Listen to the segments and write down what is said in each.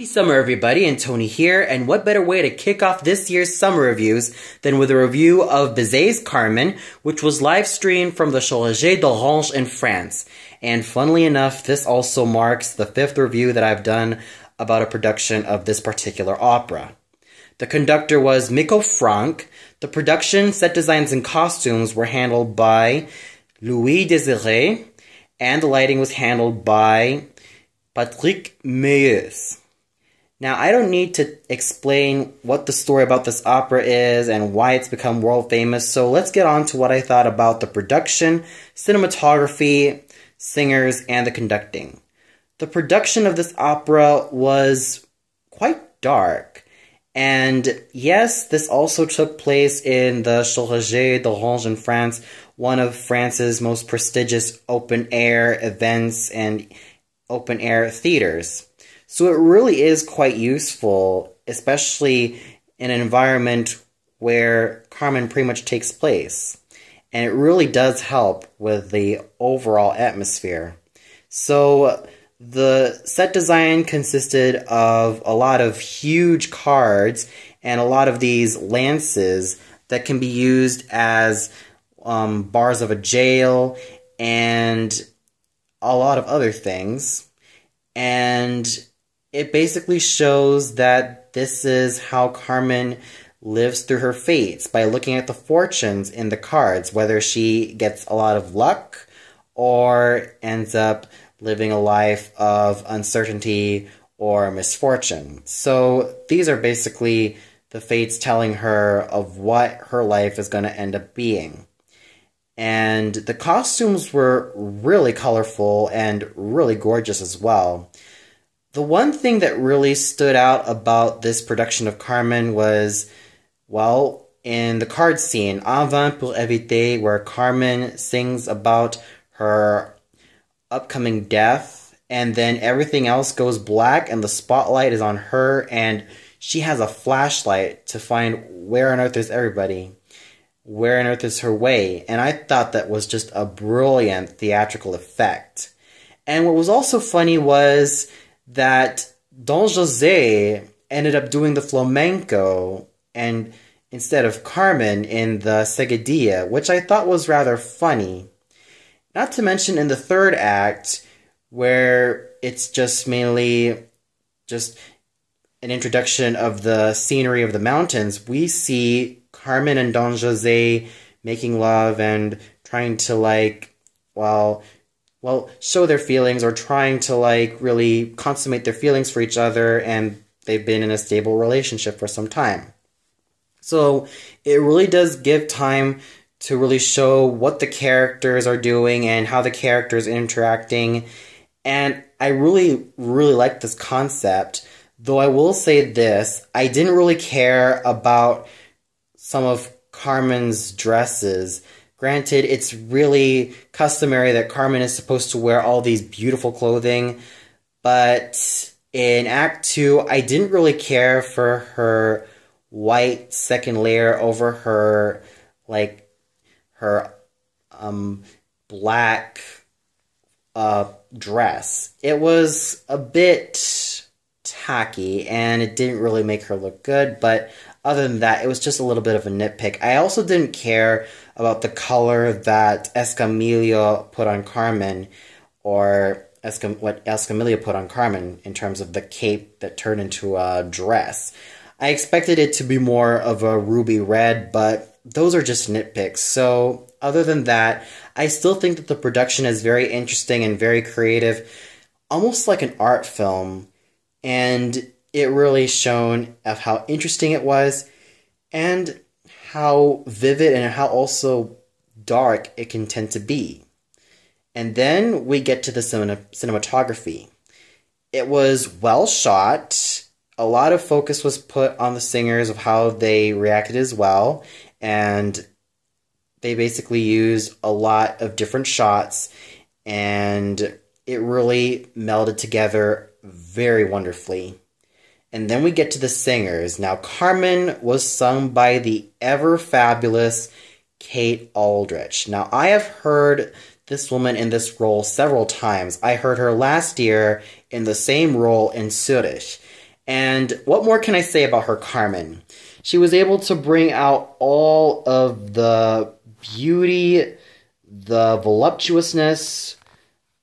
Happy summer, everybody, and Tony here, and what better way to kick off this year's summer reviews than with a review of Bizet's Carmen, which was live streamed from the Choregies d'Orange in France. And funnily enough, this also marks the 5th review that I've done about a production of this particular opera. The conductor was Miko Franck. The production, set designs, and costumes were handled by Louis Désiré, and the lighting was handled by Patrick Meus. Now, I don't need to explain what the story about this opera is and why it's become world famous, so let's get on to what I thought about the production, cinematography, singers, and the conducting. The production of this opera was quite dark, and yes, this also took place in the Choregies d'Orange in France, one of France's most prestigious open-air events and open-air theaters. So it really is quite useful, especially in an environment where Carmen pretty much takes place. And it really does help with the overall atmosphere. So the set design consisted of a lot of huge cards and a lot of these lances that can be used as bars of a jail and a lot of other things. And it basically shows that this is how Carmen lives through her fates, by looking at the fortunes in the cards, whether she gets a lot of luck or ends up living a life of uncertainty or misfortune. So these are basically the fates telling her of what her life is going to end up being. And the costumes were really colorful and really gorgeous as well. The one thing that really stood out about this production of Carmen was, well, in the card scene, En vain pour éviter, where Carmen sings about her upcoming death, and then everything else goes black and the spotlight is on her, and she has a flashlight to find where on earth is everybody, where on earth is her way, and I thought that was just a brilliant theatrical effect. And what was also funny was that Don José ended up doing the flamenco and instead of Carmen in the Seguidilla, which I thought was rather funny. Not to mention in the third act, where it's just mainly just an introduction of the scenery of the mountains, we see Carmen and Don José making love and trying to show their feelings, or trying to really consummate their feelings for each other, and they've been in a stable relationship for some time. So it really does give time to really show what the characters are doing and how the characters are interacting, and I really, really like this concept, though I will say this, I didn't really care about some of Carmen's dresses. Granted, it's really customary that Carmen is supposed to wear all these beautiful clothing, but in Act 2, I didn't really care for her white second layer over her, black dress. It was a bit tacky, and it didn't really make her look good, but other than that, it was just a little bit of a nitpick. I also didn't care about the color that Escamillo put on Carmen, or what Escamillo put on Carmen in terms of the cape that turned into a dress. I expected it to be more of a ruby red, but those are just nitpicks. So other than that, I still think that the production is very interesting and very creative, almost like an art film, and it really shown of how interesting it was and how vivid and how also dark it can tend to be. And then we get to the cinematography. It was well shot. A lot of focus was put on the singers of how they reacted as well, and they basically used a lot of different shots, and it really melded together very wonderfully. And then we get to the singers. Now, Carmen was sung by the ever-fabulous Kate Aldrich. Now, I have heard this woman in this role several times. I heard her last year in the same role in Zurich. And what more can I say about her Carmen? She was able to bring out all of the beauty, the voluptuousness,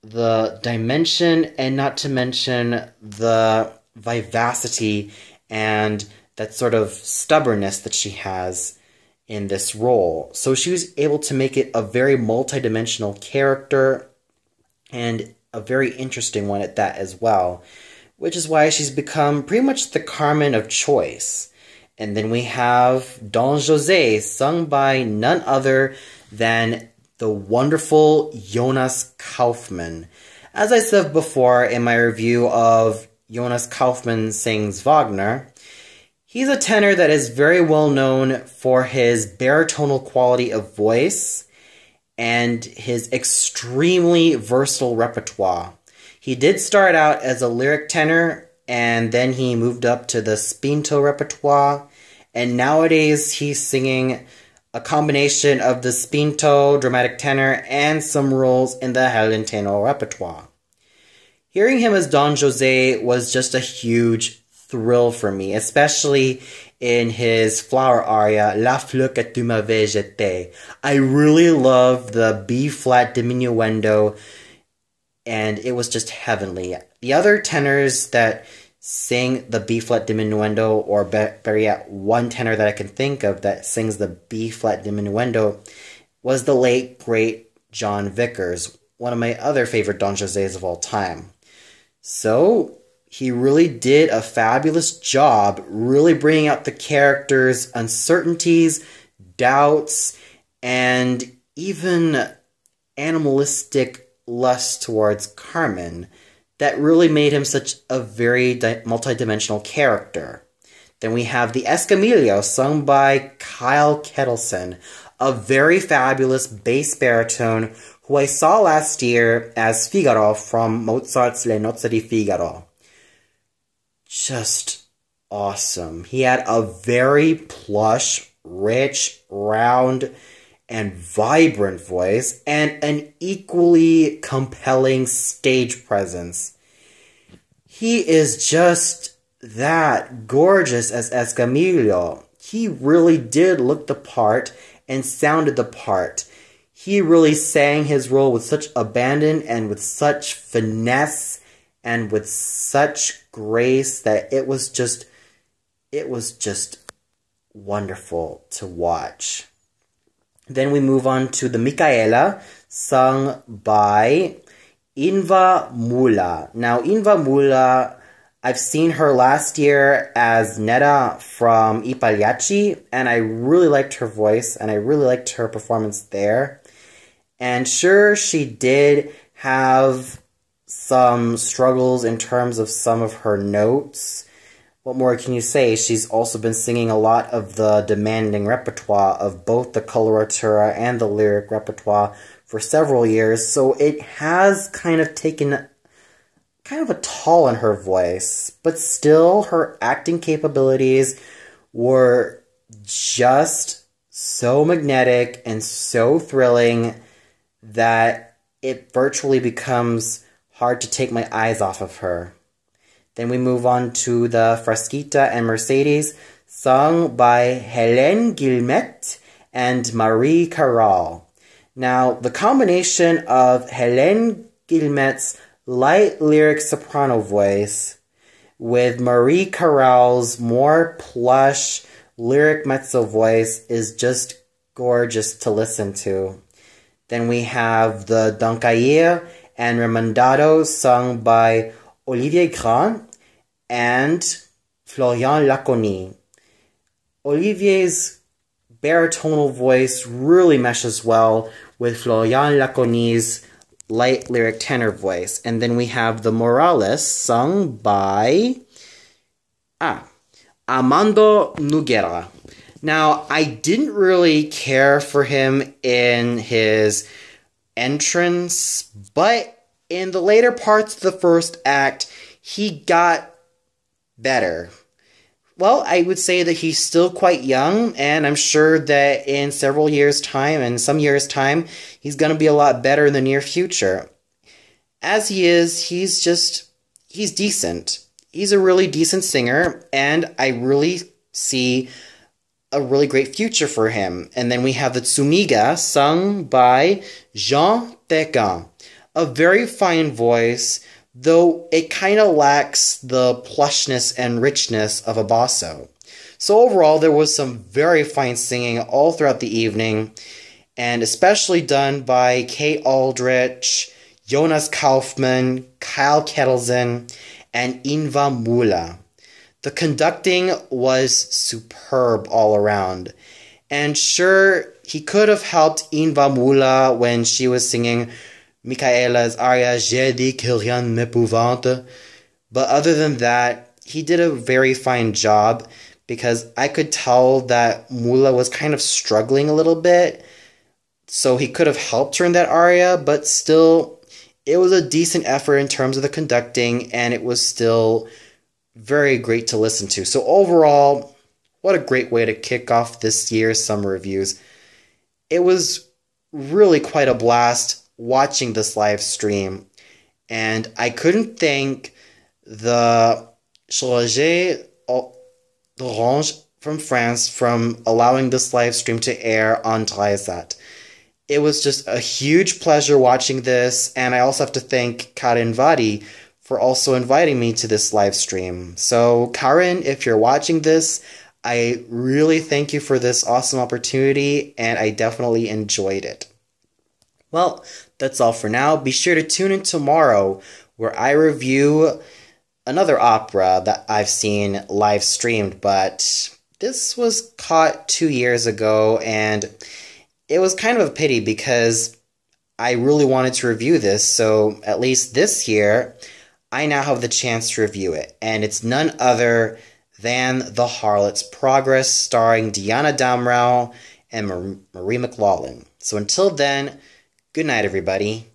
the dimension, and not to mention the vivacity and that sort of stubbornness that she has in this role. So she was able to make it a very multidimensional character and a very interesting one at that as well, which is why she's become pretty much the Carmen of choice. And then we have Don José, sung by none other than the wonderful Jonas Kaufmann. As I said before in my review of Jonas Kaufmann Sings Wagner, he's a tenor that is very well known for his baritonal quality of voice and his extremely versatile repertoire. He did start out as a lyric tenor, and then he moved up to the spinto repertoire, and nowadays he's singing a combination of the spinto, dramatic tenor, and some roles in the Helen tenor repertoire. Hearing him as Don José was just a huge thrill for me, especially in his flower aria, La fleur que tu m'avais jetée. I really love the B-flat diminuendo, and it was just heavenly. The other tenors that sing the B-flat diminuendo, or better yet, one tenor that I can think of that sings the B-flat diminuendo, was the late, great John Vickers, one of my other favorite Don Josés of all time. So, he really did a fabulous job really bringing out the character's uncertainties, doubts, and even animalistic lust towards Carmen that really made him such a very multidimensional character. Then we have the Escamillo, sung by Kyle Kettleson, a very fabulous bass baritone who I saw last year as Figaro from Mozart's Le Nozze di Figaro. Just awesome. He had a very plush, rich, round, and vibrant voice, and an equally compelling stage presence. He is just that gorgeous as Escamillo. He really did look the part and sounded the part. He really sang his role with such abandon and with such finesse and with such grace that it was just wonderful to watch. Then we move on to the Micaela, sung by Inva Mula. Now, Inva Mula, I've seen her last year as Netta from I Pagliacci, and I really liked her voice, and I really liked her performance there. And sure, she did have some struggles in terms of some of her notes. What more can you say? She's also been singing a lot of the demanding repertoire of both the coloratura and the lyric repertoire for several years, so it has kind of taken a toll on her voice, but still her acting capabilities were just so magnetic and so thrilling that it virtually becomes hard to take my eyes off of her. Then we move on to the Frasquita and Mercedes, sung by Hélène Guillemette and Marie Caral. Now, the combination of Hélène Guillemette's light lyric soprano voice with Marie Caral's more plush lyric mezzo voice is just gorgeous to listen to. Then we have the Don Cahier and Remandado, sung by Olivier Grand and Florian Laconi. Olivier's baritonal voice really meshes well with Florian Laconi's light lyric tenor voice. And then we have the Morales, sung by Armando Nogueira. Now, I didn't really care for him in his entrance, but in the later parts of the first act, he got better. Well, I would say that he's still quite young, and I'm sure that in several years' time, and some years' time, he's going to be a lot better in the near future. As he is, he's decent. he's a really decent singer, and I really see a really great future for him. And then we have the Tsumiga, sung by Jean Pékin. A very fine voice, though it kind of lacks the plushness and richness of a basso. So overall, there was some very fine singing all throughout the evening, and especially done by Kate Aldrich, Jonas Kaufmann, Kyle Kettleson, and Inva Mula. The conducting was superb all around. And sure, he could have helped Inva Mula when she was singing Michaela's aria J'ai dit que rien m'épouvante. But other than that, he did a very fine job, because I could tell that Mula was kind of struggling a little bit. So he could have helped her in that aria, but still, it was a decent effort in terms of the conducting, and it was still very great to listen to. So overall, what a great way to kick off this year's summer reviews. It was really quite a blast watching this live stream, and I couldn't thank the Choregies d'Orange from France from allowing this live stream to air on Dreisat. It was just a huge pleasure watching this, and I also have to thank Karen Vadi for also inviting me to this live stream. So, Karen, if you're watching this, I really thank you for this awesome opportunity, and I definitely enjoyed it. Well, that's all for now. Be sure to tune in tomorrow, where I review another opera that I've seen live streamed, but this was caught 2 years ago, and it was kind of a pity because I really wanted to review this, so at least this year, I now have the chance to review it, and it's none other than The Harlot's Progress, starring Diana Damrau and Marie McLaughlin. So until then, good night, everybody.